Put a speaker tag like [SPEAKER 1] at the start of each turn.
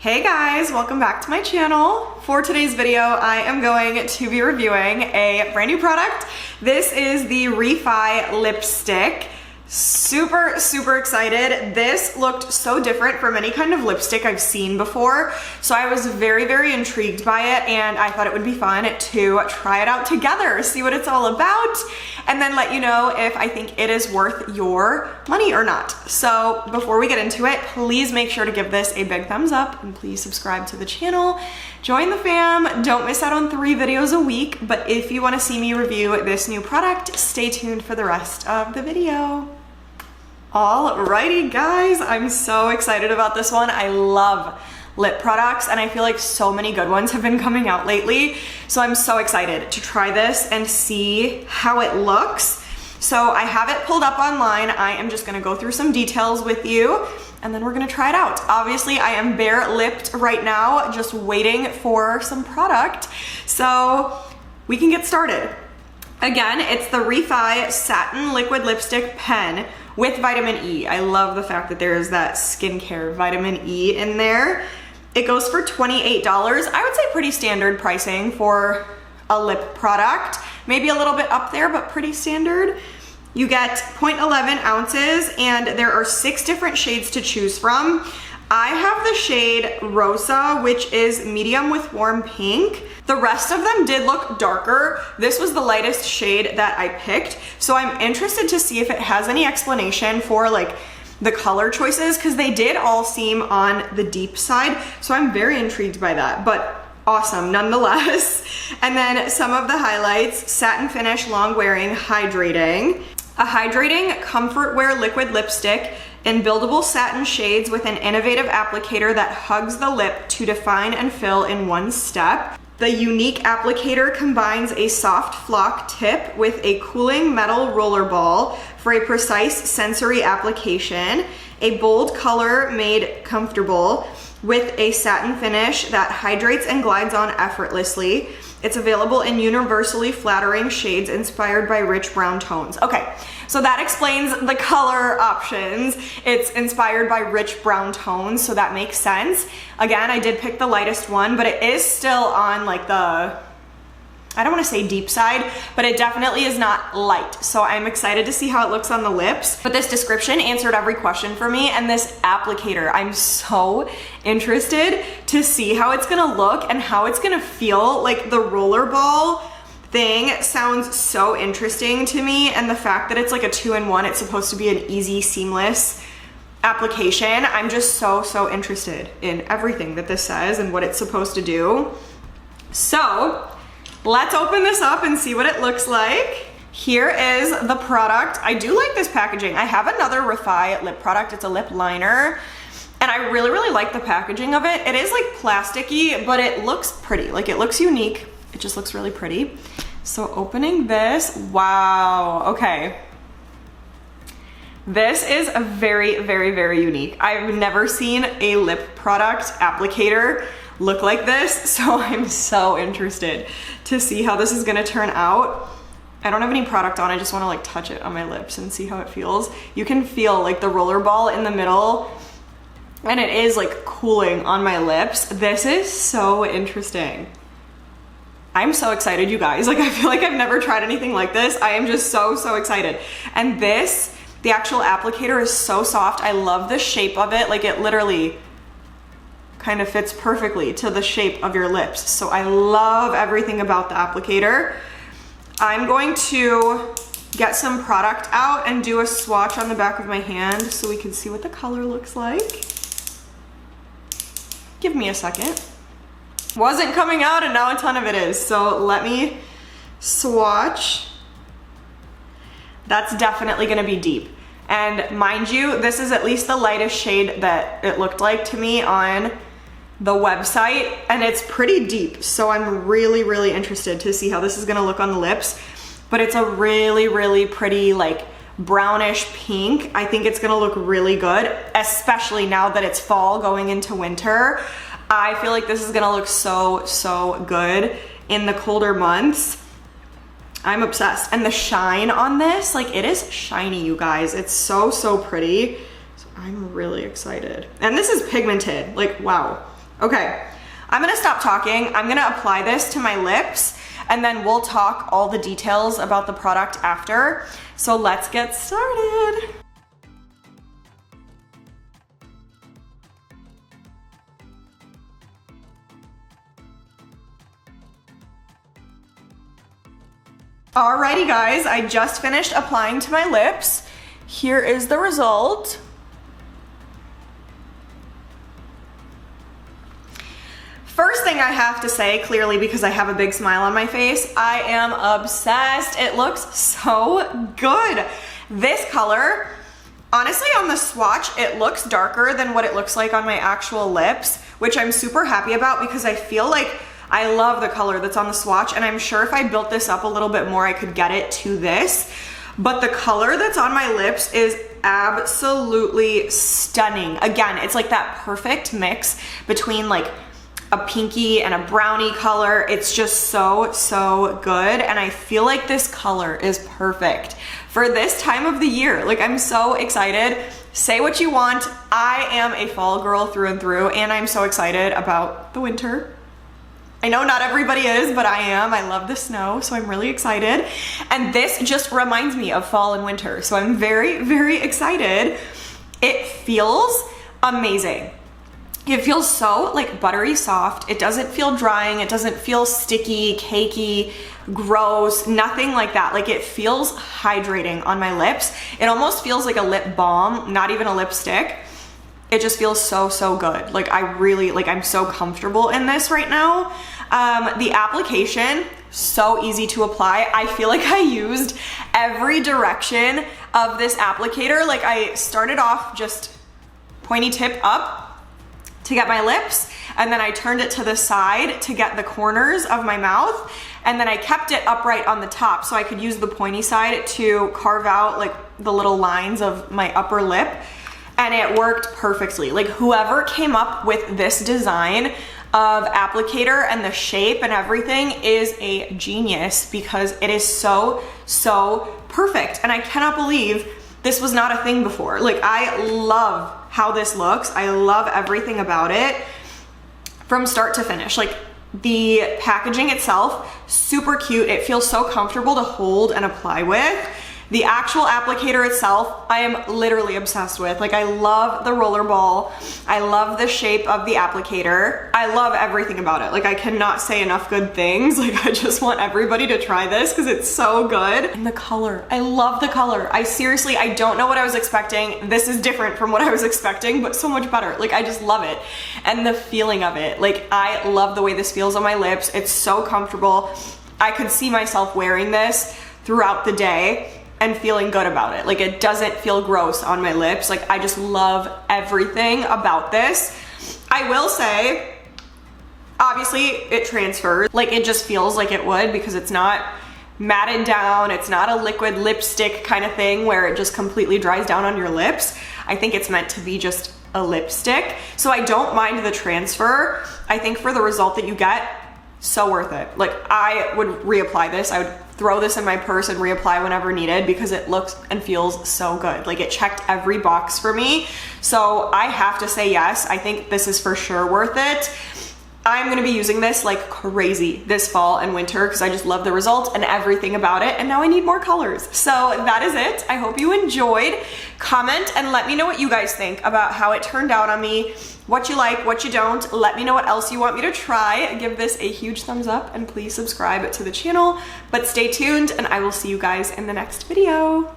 [SPEAKER 1] Hey guys, welcome back to my channel. For today's video, I am going to be reviewing a brand new product. This is the Refy lipstick. Super excited. This looked so different from any kind of lipstick I've seen before. So I was very intrigued by it, and I thought it would be fun to try it out together, see what it's all about, and then let you know if I think it is worth your money or not. So before we get into it, please make sure to give this a big thumbs up and please subscribe to the channel. Join the fam. Don't miss out on 3 videos a week, but if you want to see me review this new product, stay tuned for the rest of the video. Alrighty guys, I'm so excited about this one. I love lip products and I feel like so many good ones have been coming out lately. So I'm so excited to try this and see how it looks. So I have it pulled up online. I am just gonna go through some details with you and then we're gonna try it out. Obviously I am bare-lipped right now, just waiting for some product. So we can get started. Again, it's the Refy Satin Liquid Lipstick Pen with vitamin E. I love the fact that there is that skincare vitamin E in there. It goes for $28. I would say pretty standard pricing for a lip product. Maybe a little bit up there, but pretty standard. You get 0.11 ounces and there are 6 different shades to choose from. I have the shade Rosa, which is medium with warm pink. The rest of them did look darker. This was the lightest shade that I picked. So I'm interested to see if it has any explanation for like the color choices, because they did all seem on the deep side. So I'm very intrigued by that, but awesome nonetheless. And then some of the highlights: satin finish, long wearing, hydrating. A hydrating comfort wear liquid lipstick in buildable satin shades with an innovative applicator that hugs the lip to define and fill in one step. The unique applicator combines a soft flock tip with a cooling metal roller ball for a precise sensory application. A bold color made comfortable with a satin finish that hydrates and glides on effortlessly. It's available in universally flattering shades inspired by rich brown tones. Okay, so that explains the color options. It's inspired by rich brown tones, so that makes sense. Again, I did pick the lightest one, but it is still on like the, I don't want to say deep side, but it definitely is not light. So I'm excited to see how it looks on the lips. But this description answered every question for me, and this applicator, I'm so interested to see how it's gonna look and how it's gonna feel. Like the rollerball thing sounds so interesting to me, and the fact that it's like a 2-in-1, it's supposed to be an easy, seamless application. I'm just so interested in everything that this says and what it's supposed to do. So let's open this up and see what it looks like. Here is the product. I do like this packaging. I have another Refy lip product. It's a lip liner, and I really like the packaging of it. It is like plasticky, but it looks pretty. Like it looks unique. It just looks really pretty. So opening this, wow, okay. This is a very unique. I've never seen a lip product applicator look like this, so I'm so interested to see how this is gonna turn out. I don't have any product on, I just wanna like touch it on my lips and see how it feels. You can feel like the roller ball in the middle, and it is like cooling on my lips. This is so interesting. I'm so excited, you guys. Like I feel like I've never tried anything like this. I am just so excited. And this, the actual applicator is so soft. I love the shape of it. Like it literally kind of fits perfectly to the shape of your lips. So I love everything about the applicator. I'm going to get some product out and do a swatch on the back of my hand so we can see what the color looks like. Give me a second. Wasn't coming out and now a ton of it is. So let me swatch. That's definitely gonna be deep. And mind you, this is at least the lightest shade that it looked like to me on the website, and it's pretty deep. So I'm really interested to see how this is gonna look on the lips. But it's a really pretty like brownish pink. I think it's gonna look really good, especially now that it's fall going into winter. I feel like this is gonna look so good in the colder months. I'm obsessed. And the shine on this, like it is shiny, you guys. It's so pretty. So I'm really excited. And this is pigmented, like wow. Okay, I'm gonna stop talking. I'm gonna apply this to my lips and then we'll talk all the details about the product after. So let's get started. Alrighty guys, I just finished applying to my lips. Here is the result. First thing I have to say, clearly because I have a big smile on my face, I am obsessed. It looks so good. This color, honestly on the swatch, it looks darker than what it looks like on my actual lips, which I'm super happy about because I feel like I love the color that's on the swatch, and I'm sure if I built this up a little bit more, I could get it to this. But the color that's on my lips is absolutely stunning. Again, it's like that perfect mix between like a pinky and a brownie color. It's just so, so good. And I feel like this color is perfect for this time of the year. Like, I'm so excited. Say what you want. I am a fall girl through and through, and I'm so excited about the winter. I know not everybody is, but I am. I love the snow, so I'm really excited. And this just reminds me of fall and winter, so I'm very, very excited. It feels amazing. It feels so like buttery soft. It doesn't feel drying. It doesn't feel sticky, cakey, gross, nothing like that. Like, it feels hydrating on my lips. It almost feels like a lip balm, not even a lipstick. It just feels so, so good. Like, I really, like, I'm so comfortable in this right now. The application, so easy to apply. I feel like I used every direction of this applicator. Like, I started off just pointy tip up to get my lips, and then I turned it to the side to get the corners of my mouth, and then I kept it upright on the top so I could use the pointy side to carve out like the little lines of my upper lip. And it worked perfectly. Like, whoever came up with this design of applicator and the shape and everything is a genius, because it is so, so perfect. And I cannot believe this was not a thing before. Like, I love how this looks. I love everything about it from start to finish. Like, the packaging itself, super cute. It feels so comfortable to hold and apply with. The actual applicator itself, I am literally obsessed with. Like, I love the roller ball. I love the shape of the applicator. I love everything about it. Like, I cannot say enough good things. Like, I just want everybody to try this because it's so good. And the color, I love the color. I seriously, I don't know what I was expecting. This is different from what I was expecting, but so much better. Like, I just love it. And the feeling of it. Like, I love the way this feels on my lips. It's so comfortable. I could see myself wearing this throughout the day and feeling good about it. Like, it doesn't feel gross on my lips. Like, I just love everything about this. I will say, obviously it transfers. Like, it just feels like it would, because it's not matted down. It's not a liquid lipstick kind of thing where it just completely dries down on your lips. I think it's meant to be just a lipstick. So I don't mind the transfer. I think for the result that you get, so worth it. Like, I would reapply this. I would throw this in my purse and reapply whenever needed, because it looks and feels so good. Like, it checked every box for me. So I have to say yes, I think this is for sure worth it. I'm gonna be using this like crazy this fall and winter because I just love the result and everything about it, and now I need more colors. So that is it. I hope you enjoyed. Comment and let me know what you guys think about how it turned out on me, what you like, what you don't. Let me know what else you want me to try. Give this a huge thumbs up and please subscribe to the channel. But stay tuned and I will see you guys in the next video.